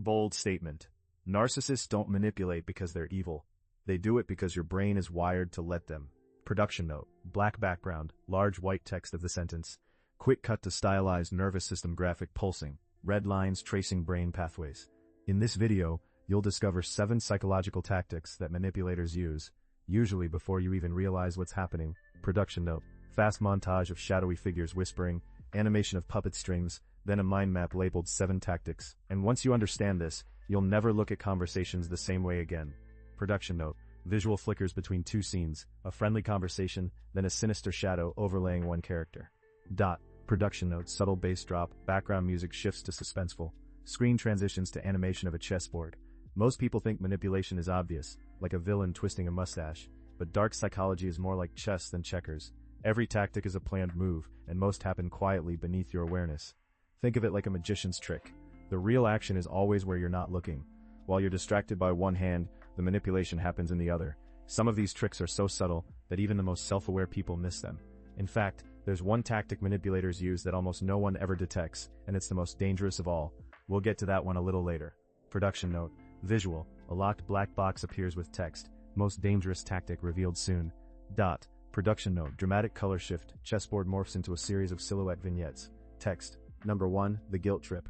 Bold statement. Narcissists don't manipulate because they're evil. They do it because your brain is wired to let them. Production note. Black background, large white text of the sentence. Quick cut to stylized nervous system graphic pulsing. Red lines tracing brain pathways. In this video, you'll discover 7 psychological tactics that manipulators use, usually before you even realize what's happening. Production note. Fast montage of shadowy figures whispering, animation of puppet strings, then a mind map labeled 7 tactics. And once you understand this, you'll never look at conversations the same way again. Production note. Visual flickers between 2 scenes, a friendly conversation, then a sinister shadow overlaying one character. Production note. Subtle bass drop, background music shifts to suspenseful. Screen transitions to animation of a chessboard. Most people think manipulation is obvious, like a villain twisting a mustache, but dark psychology is more like chess than checkers. Every tactic is a planned move, and most happen quietly beneath your awareness. Think of it like a magician's trick. The real action is always where you're not looking. While you're distracted by one hand, the manipulation happens in the other. Some of these tricks are so subtle that even the most self-aware people miss them. In fact, there's one tactic manipulators use that almost no one ever detects, and it's the most dangerous of all. We'll get to that one a little later. Production note. Visual. A locked black box appears with text. Most dangerous tactic revealed soon. Production note. Dramatic color shift. Chessboard morphs into a series of silhouette vignettes. Text. Number 1. The guilt trip.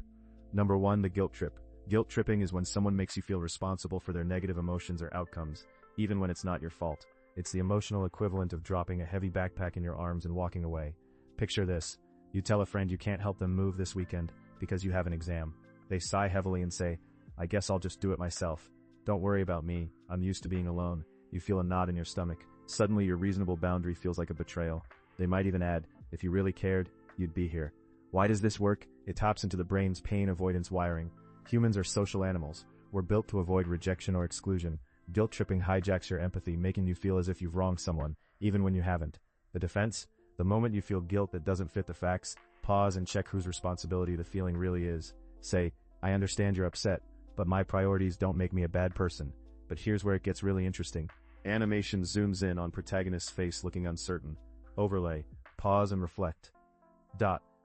Number 1. The guilt trip. Guilt tripping is when someone makes you feel responsible for their negative emotions or outcomes, even when it's not your fault. It's the emotional equivalent of dropping a heavy backpack in your arms and walking away. Picture this. You tell a friend you can't help them move this weekend because you have an exam. They sigh heavily and say, "I guess I'll just do it myself. Don't worry about me, I'm used to being alone." You feel a knot in your stomach. Suddenly your reasonable boundary feels like a betrayal. They might even add, "If you really cared, you'd be here." Why does this work? It taps into the brain's pain avoidance wiring. Humans are social animals. We're built to avoid rejection or exclusion. Guilt tripping hijacks your empathy, making you feel as if you've wronged someone, even when you haven't. The defense? The moment you feel guilt that doesn't fit the facts, pause and check whose responsibility the feeling really is. Say, "I understand you're upset, but my priorities don't make me a bad person." But here's where it gets really interesting. Animation zooms in on protagonist's face looking uncertain. Overlay. Pause and reflect.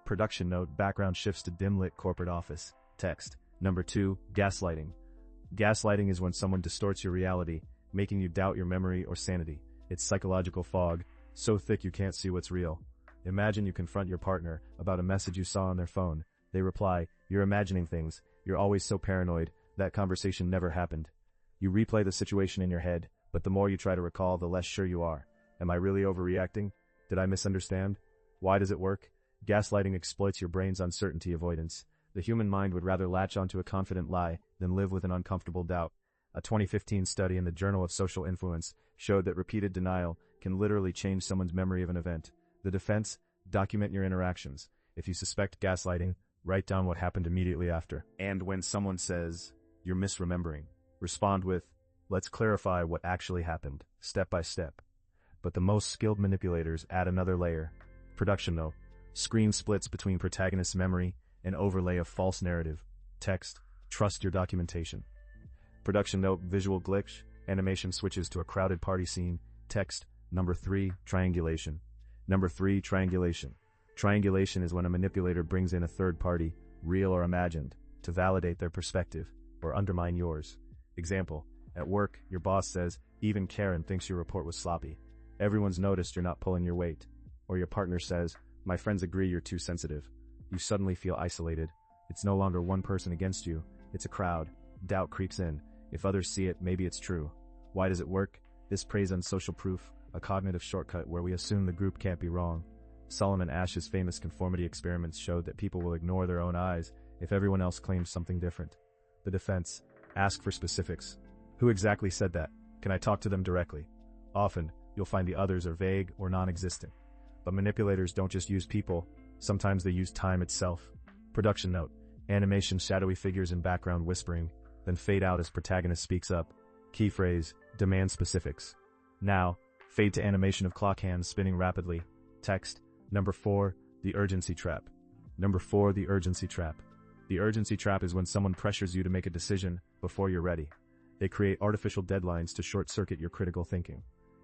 Production note. Background shifts to dim-lit corporate office. Text. Number 2. Gaslighting. Gaslighting is when someone distorts your reality, making you doubt your memory or sanity. It's psychological fog, so thick you can't see what's real. Imagine you confront your partner about a message you saw on their phone. They reply, "You're imagining things. You're always so paranoid. That conversation never happened." You replay the situation in your head, but the more you try to recall, the less sure you are. Am I really overreacting? Did I misunderstand? Why does it work? Gaslighting exploits your brain's uncertainty avoidance. The human mind would rather latch onto a confident lie than live with an uncomfortable doubt. A 2015 study in the Journal of Social Influence showed that repeated denial can literally change someone's memory of an event. The defense? Document your interactions. If you suspect gaslighting, write down what happened immediately after. And when someone says, "You're misremembering," respond with, "Let's clarify what actually happened, step by step." But the most skilled manipulators add another layer. Production note. Screen splits between protagonist's memory, an overlay of false narrative. Text. Trust your documentation. Production note. Visual glitch. Animation switches to a crowded party scene. Text. Number 3. Triangulation. Number 3. Triangulation. Triangulation is when a manipulator brings in a third party, real or imagined, to validate their perspective, or undermine yours. Example. At work, your boss says, "Even Karen thinks your report was sloppy. Everyone's noticed you're not pulling your weight." Or your partner says, "My friends agree you're too sensitive." You suddenly feel isolated. It's no longer one person against you, it's a crowd. Doubt creeps in. If others see it, maybe it's true. Why does it work? This preys on social proof, a cognitive shortcut where we assume the group can't be wrong. Solomon Ash's famous conformity experiments showed that people will ignore their own eyes if everyone else claims something different. The defense. Ask for specifics. Who exactly said that? Can I talk to them directly? Often, you'll find the others are vague or non-existent. But manipulators don't just use people, sometimes they use time itself. Production note. Animation shadowy figures in background whispering, then fade out as protagonist speaks up. Key phrase. Demand specifics. Now, fade to animation of clock hands spinning rapidly. Text. Number 4. The urgency trap. Number 4. The urgency trap. The urgency trap is when someone pressures you to make a decision before you're ready. They create artificial deadlines to short-circuit your critical thinking.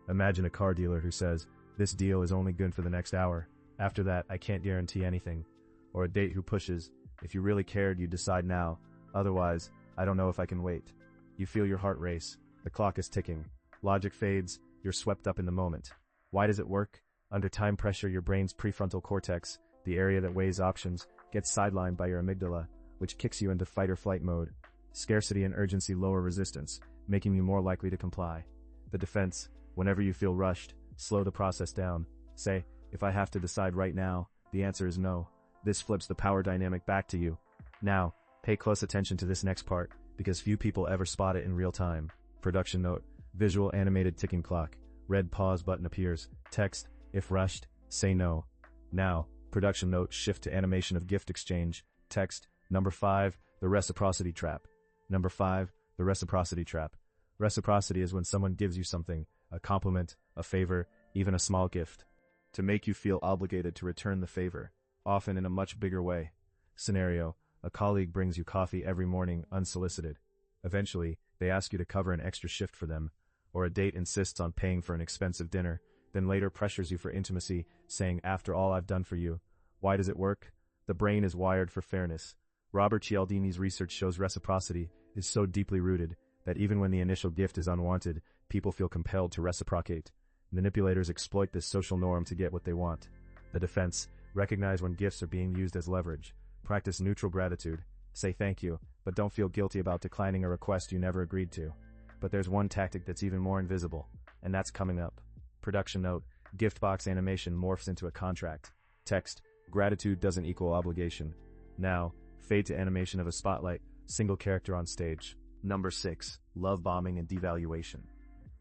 Imagine a car dealer who says, "This deal is only good for the next hour. After that, I can't guarantee anything." Or a date who pushes, "If you really cared, you'd decide now. Otherwise, I don't know if I can wait. You feel your heart race. The clock is ticking. Logic fades. You're swept up in the moment. Why does it work? Under time pressure, your brain's prefrontal cortex, the area that weighs options, gets sidelined by your amygdala, which kicks you into fight or flight mode. Scarcity and urgency lower resistance, making you more likely to comply. The defense: whenever you feel rushed, slow the process down. Say, if I have to decide right now, the answer is no. This flips the power dynamic back to you. Now, pay close attention to this next part, because few people ever spot it in real time. Production note: visual animated ticking clock. Red pause button appears. Text: if rushed, say no. Now, production note: shift to animation of gift exchange. Text: number 5, the reciprocity trap. Number 5, the reciprocity trap. Reciprocity is when someone gives you something, a compliment, a favor, even a small gift, to make you feel obligated to return the favor, often in a much bigger way. Scenario: a colleague brings you coffee every morning unsolicited. Eventually, they ask you to cover an extra shift for them, or a date insists on paying for an expensive dinner, then later pressures you for intimacy, saying, after all I've done for you. Why does it work? The brain is wired for fairness. Robert Cialdini's research shows reciprocity is so deeply rooted that even when the initial gift is unwanted, people feel compelled to reciprocate. Manipulators exploit this social norm to get what they want. The defense: recognize when gifts are being used as leverage. Practice neutral gratitude. Say thank you, but don't feel guilty about declining a request you never agreed to. But there's one tactic that's even more invisible, and that's coming up. Production note: gift box animation morphs into a contract. Text: gratitude doesn't equal obligation. Now, fade to animation of a spotlight, single character on stage. Number 6, love bombing and devaluation.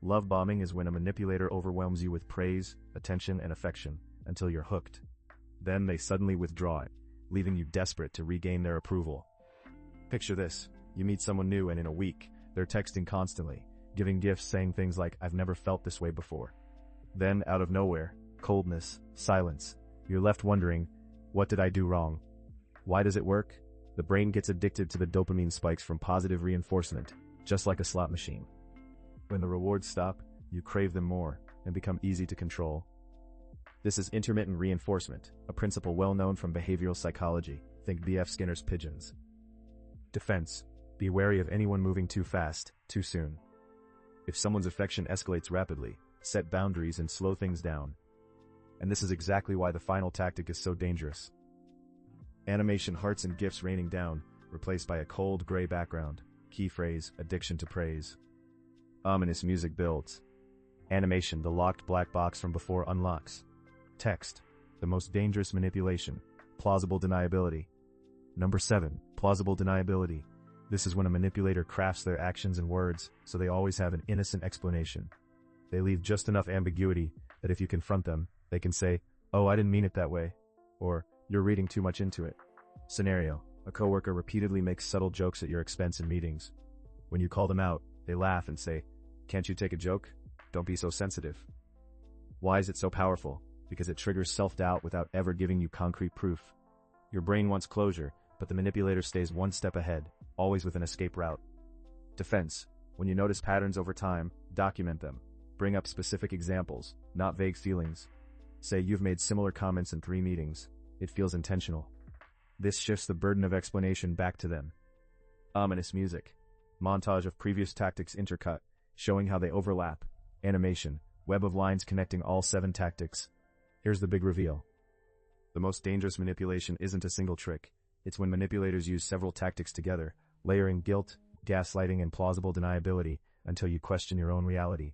Love bombing is when a manipulator overwhelms you with praise, attention, and affection, until you're hooked. Then they suddenly withdraw it, leaving you desperate to regain their approval. Picture this: you meet someone new and in a week, they're texting constantly, giving gifts saying things like, "I've never felt this way before." Then, out of nowhere, coldness, silence. You're left wondering, what did I do wrong? Why does it work? The brain gets addicted to the dopamine spikes from positive reinforcement, just like a slot machine. When the rewards stop, you crave them more, and become easy to control. This is intermittent reinforcement, a principle well known from behavioral psychology. Think B.F. Skinner's pigeons. Defense: be wary of anyone moving too fast, too soon. If someone's affection escalates rapidly, set boundaries and slow things down. And this is exactly why the final tactic is so dangerous. Animation hearts and gifts raining down, replaced by a cold gray background. Key phrase: addiction to praise. Ominous music builds. Animation: the locked black box from before unlocks. Text: the most dangerous manipulation. Plausible deniability. Number 7, plausible deniability. This is when a manipulator crafts their actions and words so they always have an innocent explanation. They leave just enough ambiguity that if you confront them, they can say, "Oh, I didn't mean it that way," or "You're reading too much into it." Scenario: a coworker repeatedly makes subtle jokes at your expense in meetings. When you call them out, they laugh and say, "Can't you take a joke? Don't be so sensitive." Why is it so powerful? Because it triggers self-doubt without ever giving you concrete proof. Your brain wants closure, but the manipulator stays one step ahead, always with an escape route. Defense: when you notice patterns over time, document them. Bring up specific examples, not vague feelings. Say, "You've made similar comments in 3 meetings. It feels intentional." This shifts the burden of explanation back to them. Ominous music. Montage of previous tactics intercut, showing how they overlap. Animation: web of lines connecting all 7 tactics. Here's the big reveal. The most dangerous manipulation isn't a single trick. It's when manipulators use several tactics together, layering guilt, gaslighting, and plausible deniability until you question your own reality.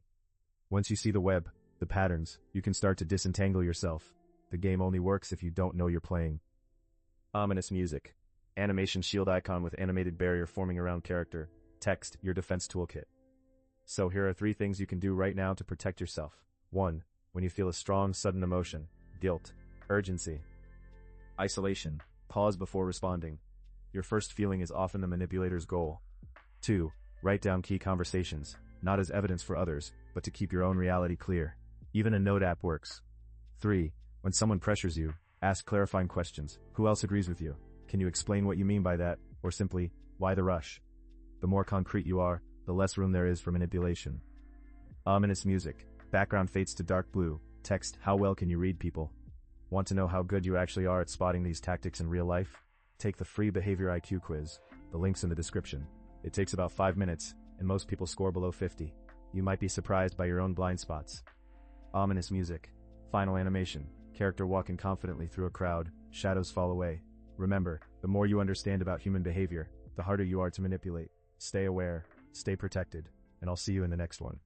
Once you see the web, the patterns, you can start to disentangle yourself. The game only works if you don't know you're playing. Ominous music. Animation shield icon with animated barrier forming around character. Text: your defense toolkit. So here are 3 things you can do right now to protect yourself. 1. When you feel a strong, sudden emotion, guilt, urgency, isolation, pause before responding. Your first feeling is often the manipulator's goal. 2. Write down key conversations, not as evidence for others, but to keep your own reality clear. Even a note app works. 3. When someone pressures you, ask clarifying questions. Who else agrees with you? Can you explain what you mean by that? Or simply, why the rush? The more concrete you are, the less room there is for manipulation. Ominous music. Background fades to dark blue. Text: how well can you read people? Want to know how good you actually are at spotting these tactics in real life? Take the free behavior IQ quiz. The link's in the description. It takes about 5 minutes, and most people score below 50. You might be surprised by your own blind spots. Ominous music. Final animation. Character walking confidently through a crowd, shadows fall away. Remember, the more you understand about human behavior, the harder you are to manipulate. Stay aware, stay protected, and I'll see you in the next one.